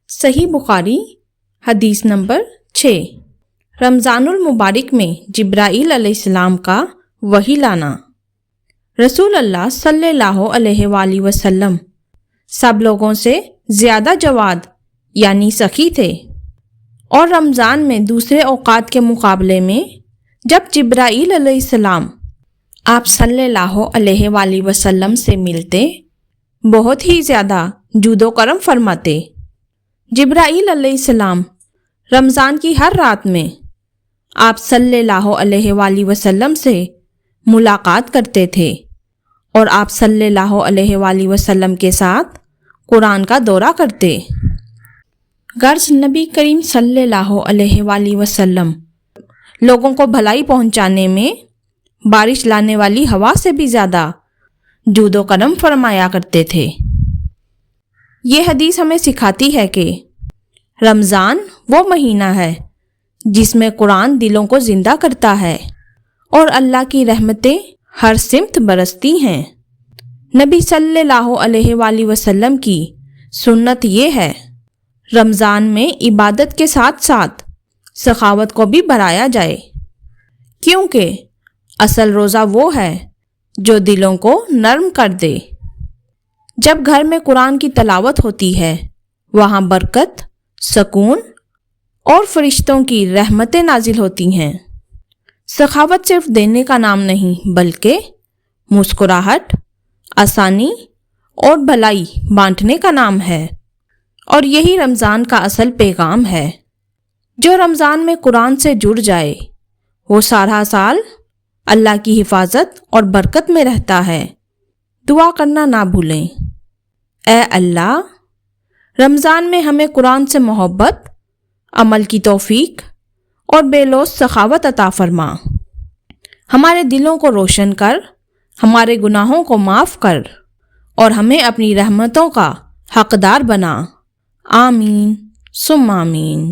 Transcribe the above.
صحیح بخاری حدیث نمبر 6۔ رمضان المبارک میں جبرائیل علیہ السلام کا وحی لانا۔ رسول اللہ صلی اللہ علیہ وآلہ وسلم سب لوگوں سے زیادہ جواد یعنی سخی تھے، اور رمضان میں دوسرے اوقات کے مقابلے میں جب جبرائیل علیہ السلام آپ صلی اللہ علیہ وآلہ وسلم سے ملتے بہت ہی زیادہ جود و کرم فرماتے۔ جبرائیل علیہ السلام رمضان کی ہر رات میں آپ صلی اللہ علیہ وآلہ وسلم سے ملاقات کرتے تھے اور آپ صلی اللہ علیہ وآلہ وسلم کے ساتھ قرآن کا دورہ کرتے۔ غرض نبی کریم صلی اللہ علیہ وآلہ وسلم لوگوں کو بھلائی پہنچانے میں بارش لانے والی ہوا سے بھی زیادہ جود و کرم فرمایا کرتے تھے۔ یہ حدیث ہمیں سکھاتی ہے کہ رمضان وہ مہینہ ہے جس میں قرآن دلوں کو زندہ کرتا ہے اور اللہ کی رحمتیں ہر سمت برستی ہیں۔ نبی صلی اللہ علیہ وآلہ وسلم کی سنت یہ ہے رمضان میں عبادت کے ساتھ ساتھ سخاوت کو بھی بڑھایا جائے، کیونکہ اصل روزہ وہ ہے جو دلوں کو نرم کر دے۔ جب گھر میں قرآن کی تلاوت ہوتی ہے وہاں برکت، سکون اور فرشتوں کی رحمتیں نازل ہوتی ہیں۔ سخاوت صرف دینے کا نام نہیں بلکہ مسکراہٹ، آسانی اور بھلائی بانٹنے کا نام ہے، اور یہی رمضان کا اصل پیغام ہے۔ جو رمضان میں قرآن سے جڑ جائے وہ سارا سال اللہ کی حفاظت اور برکت میں رہتا ہے۔ دعا کرنا نہ بھولیں۔ اے اللہ، رمضان میں ہمیں قرآن سے محبت، عمل کی توفیق اور بے لوث سخاوت عطا فرما۔ ہمارے دلوں کو روشن کر، ہمارے گناہوں کو معاف کر اور ہمیں اپنی رحمتوں کا حقدار بنا۔ آمین ثم آمین۔